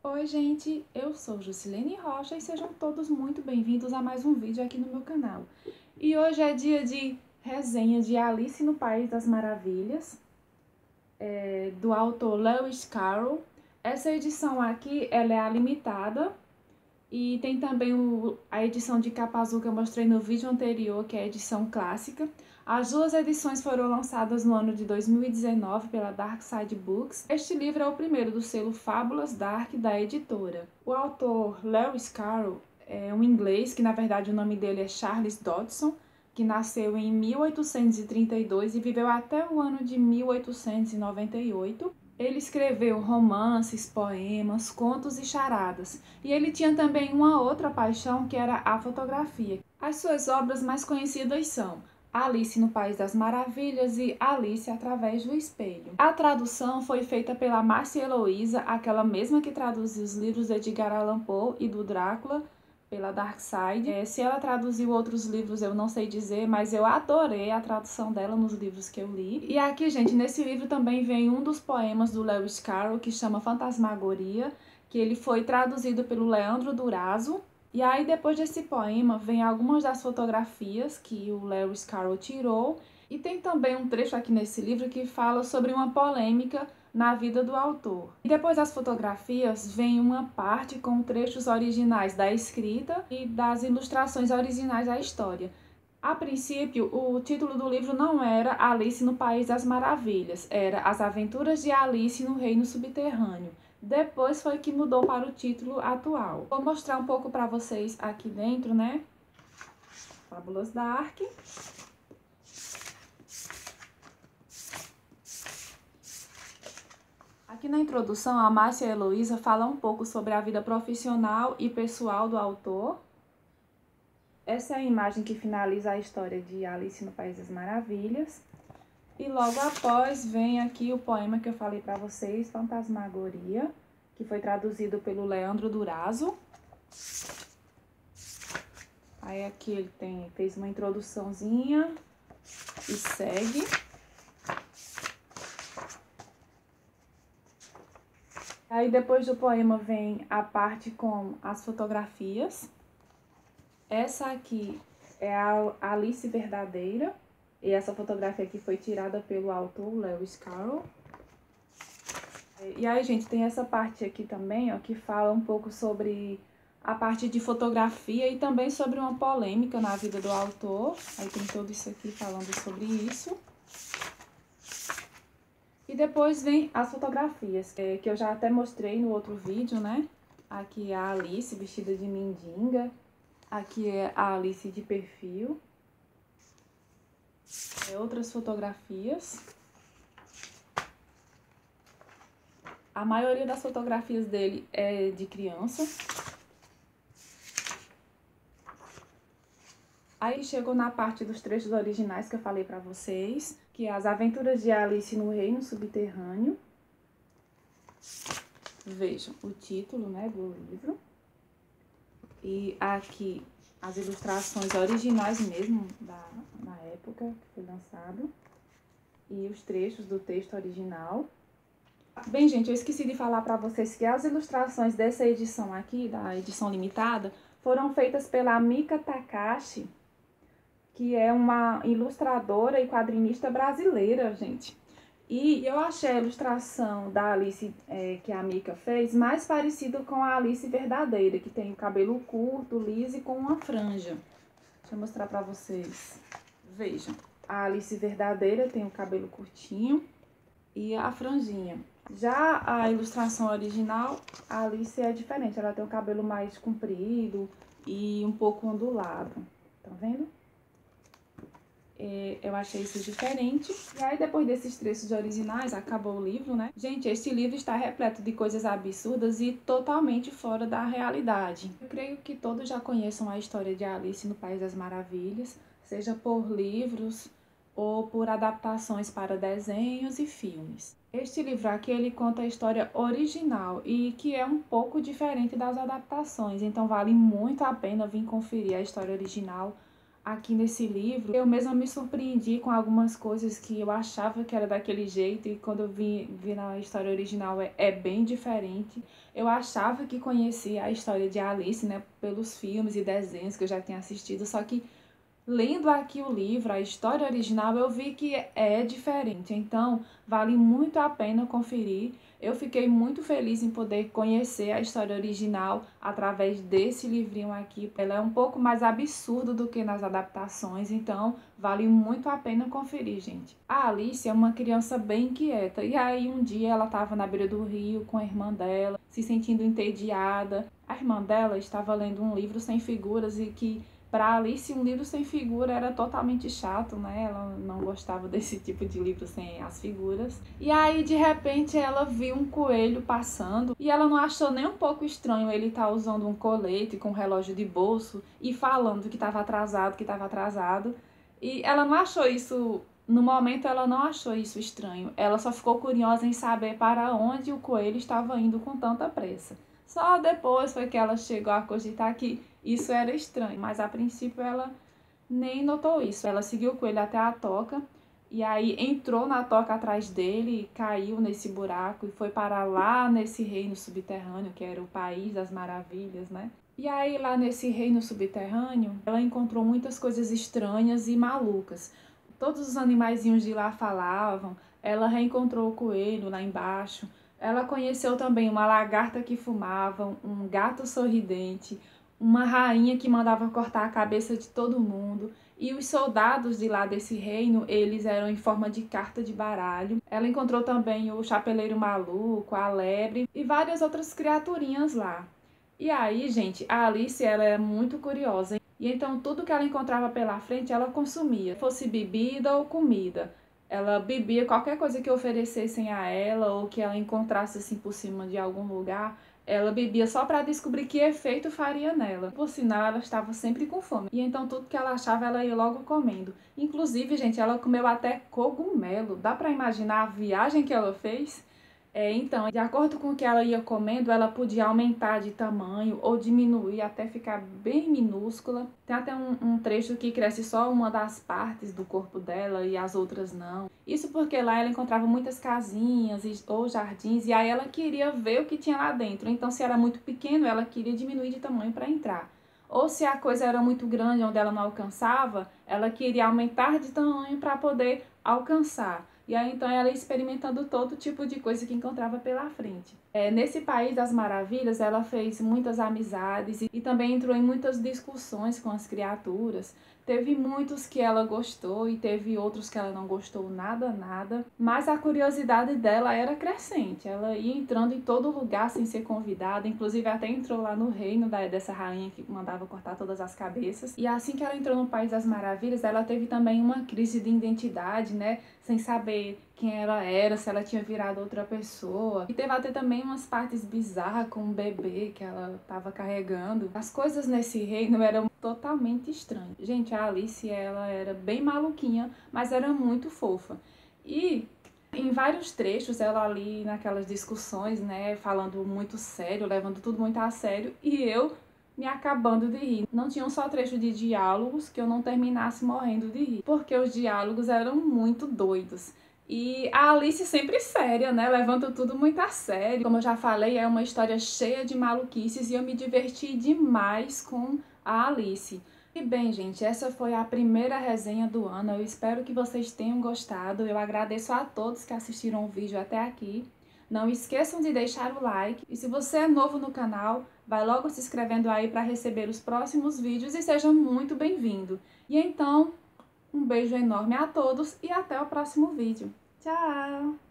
Oi gente, eu sou Jusilene Rocha e sejam todos muito bem-vindos a mais um vídeo aqui no meu canal. E hoje é dia de resenha de Alice no País das Maravilhas, do autor Lewis Carroll. Essa edição aqui, ela é a limitada e tem também a edição de capa azul que eu mostrei no vídeo anterior, que é a edição clássica. As duas edições foram lançadas no ano de 2019 pela Dark Side Books. Este livro é o primeiro do selo Fábulas Dark da editora. O autor Lewis Carroll é um inglês, que na verdade o nome dele é Charles Dodson, que nasceu em 1832 e viveu até o ano de 1898. Ele escreveu romances, poemas, contos e charadas. E ele tinha também uma outra paixão, que era a fotografia. As suas obras mais conhecidas são Alice no País das Maravilhas e Alice através do Espelho. A tradução foi feita pela Márcia Heloísa, aquela mesma que traduziu os livros de Edgar Allan Poe e do Drácula, pela Dark Side. Se ela traduziu outros livros eu não sei dizer, mas eu adorei a tradução dela nos livros que eu li. E aqui, gente, nesse livro também vem um dos poemas do Lewis Carroll, que chama Fantasmagoria, que ele foi traduzido pelo Leandro Durazo. E aí, depois desse poema, vem algumas das fotografias que o Lewis Carroll tirou. E tem também um trecho aqui nesse livro que fala sobre uma polêmica na vida do autor. E depois das fotografias vem uma parte com trechos originais da escrita e das ilustrações originais da história. A princípio, o título do livro não era Alice no País das Maravilhas, era As Aventuras de Alice no Reino Subterrâneo. Depois foi que mudou para o título atual. Vou mostrar um pouco para vocês aqui dentro, né? Fábulas Dark. Aqui na introdução, a Márcia Heloísa fala um pouco sobre a vida profissional e pessoal do autor. Essa é a imagem que finaliza a história de Alice no País das Maravilhas. E logo após vem aqui o poema que eu falei para vocês, Fantasmagoria, que foi traduzido pelo Leandro Durazo. Aí aqui ele fez uma introduçãozinha e segue. Aí depois do poema vem a parte com as fotografias. Essa aqui é a Alice verdadeira. E essa fotografia aqui foi tirada pelo autor Lewis Carroll. E aí, gente, tem essa parte aqui também, ó, que fala um pouco sobre a parte de fotografia e também sobre uma polêmica na vida do autor. Aí tem tudo isso aqui falando sobre isso. E depois vem as fotografias, que eu já até mostrei no outro vídeo, né? Aqui é a Alice vestida de mendiga. Aqui é a Alice de perfil. Outras fotografias. A maioria das fotografias dele é de criança. Aí chegou na parte dos trechos originais que eu falei pra vocês, que é As Aventuras de Alice no Reino Subterrâneo. Vejam o título, né, do livro. E aqui as ilustrações originais mesmo na época que foi lançado. E os trechos do texto original. Bem, gente, eu esqueci de falar para vocês que as ilustrações dessa edição aqui, da edição limitada, foram feitas pela Mika Takashi, que é uma ilustradora e quadrinista brasileira, gente. E eu achei a ilustração da Alice que a Mika fez mais parecida com a Alice verdadeira, que tem o cabelo curto, liso e com uma franja. Deixa eu mostrar pra vocês. Vejam, a Alice verdadeira tem o cabelo curtinho e a franjinha. Já a ilustração original, a Alice é diferente, ela tem o cabelo mais comprido e um pouco ondulado. Tá vendo? Eu achei isso diferente. E aí, depois desses trechos originais, acabou o livro, né? Gente, esse livro está repleto de coisas absurdas e totalmente fora da realidade. Eu creio que todos já conheçam a história de Alice no País das Maravilhas, seja por livros ou por adaptações para desenhos e filmes. Este livro aqui, ele conta a história original e que é um pouco diferente das adaptações, então vale muito a pena vir conferir a história original. aqui nesse livro, eu mesma me surpreendi com algumas coisas que eu achava que era daquele jeito e quando eu vi na história original é bem diferente. Eu achava que conhecia a história de Alice, né, pelos filmes e desenhos que eu já tinha assistido, só que lendo aqui o livro, a história original, eu vi que é diferente, então vale muito a pena conferir. Eu fiquei muito feliz em poder conhecer a história original através desse livrinho aqui. Ela é um pouco mais absurda do que nas adaptações, então vale muito a pena conferir, gente. A Alice é uma criança bem inquieta, e aí um dia ela estava na beira do rio com a irmã dela, se sentindo entediada. A irmã dela estava lendo um livro sem figuras e que para Alice, um livro sem figura era totalmente chato, né? Ela não gostava desse tipo de livro sem as figuras. E aí, de repente, ela viu um coelho passando e ela não achou nem um pouco estranho ele estar usando um colete com um relógio de bolso e falando que estava atrasado, que estava atrasado. E ela não achou isso... No momento, ela não achou isso estranho. Ela só ficou curiosa em saber para onde o coelho estava indo com tanta pressa. Só depois foi que ela chegou a cogitar que isso era estranho, mas a princípio ela nem notou isso. Ela seguiu o coelho até a toca e aí entrou na toca atrás dele, caiu nesse buraco e foi parar lá nesse reino subterrâneo, que era o País das Maravilhas, né? E aí lá nesse reino subterrâneo, ela encontrou muitas coisas estranhas e malucas. Todos os animaizinhos de lá falavam, ela reencontrou o coelho lá embaixo. Ela conheceu também uma lagarta que fumava, um gato sorridente, uma rainha que mandava cortar a cabeça de todo mundo. E os soldados de lá desse reino, eles eram em forma de carta de baralho. Ela encontrou também o chapeleiro maluco, a lebre e várias outras criaturinhas lá. E aí, gente, a Alice, ela é muito curiosa. E então tudo que ela encontrava pela frente, ela consumia. Fosse bebida ou comida. Ela bebia qualquer coisa que oferecessem a ela ou que ela encontrasse assim por cima de algum lugar. Ela bebia só para descobrir que efeito faria nela. Por sinal, ela estava sempre com fome. E então tudo que ela achava, ela ia logo comendo. Inclusive, gente, ela comeu até cogumelo. Dá para imaginar a viagem que ela fez? Então, de acordo com o que ela ia comendo, ela podia aumentar de tamanho ou diminuir até ficar bem minúscula. Tem até um trecho que cresce só uma das partes do corpo dela e as outras não. Isso porque lá ela encontrava muitas casinhas ou jardins e aí ela queria ver o que tinha lá dentro. Então, se era muito pequeno, ela queria diminuir de tamanho para entrar. Ou se a coisa era muito grande, onde ela não alcançava, ela queria aumentar de tamanho para poder alcançar. E aí, então, ela ia experimentando todo tipo de coisa que encontrava pela frente. Nesse País das Maravilhas, ela fez muitas amizades e também entrou em muitas discussões com as criaturas. Teve muitos que ela gostou e teve outros que ela não gostou nada. Mas a curiosidade dela era crescente. Ela ia entrando em todo lugar sem ser convidada. Inclusive, até entrou lá no reino dessa rainha que mandava cortar todas as cabeças. E assim que ela entrou no País das Maravilhas, ela teve também uma crise de identidade, né? Sem saber quem ela era, se ela tinha virado outra pessoa. E teve até também umas partes bizarras com um bebê que ela estava carregando. As coisas nesse reino eram totalmente estranhas. Gente, a Alice, ela era bem maluquinha, mas era muito fofa. E em vários trechos, ela ali naquelas discussões, né, falando muito sério, levando tudo muito a sério, e eu me acabando de rir. Não tinha um só trecho de diálogos que eu não terminasse morrendo de rir, porque os diálogos eram muito doidos. E a Alice sempre séria, né? Levando tudo muito a sério. Como eu já falei, é uma história cheia de maluquices e eu me diverti demais com a Alice. E bem, gente, essa foi a primeira resenha do ano. Eu espero que vocês tenham gostado. Eu agradeço a todos que assistiram o vídeo até aqui. Não esqueçam de deixar o like. E se você é novo no canal, vai logo se inscrevendo aí para receber os próximos vídeos e seja muito bem-vindo. E então, um beijo enorme a todos e até o próximo vídeo. Tchau!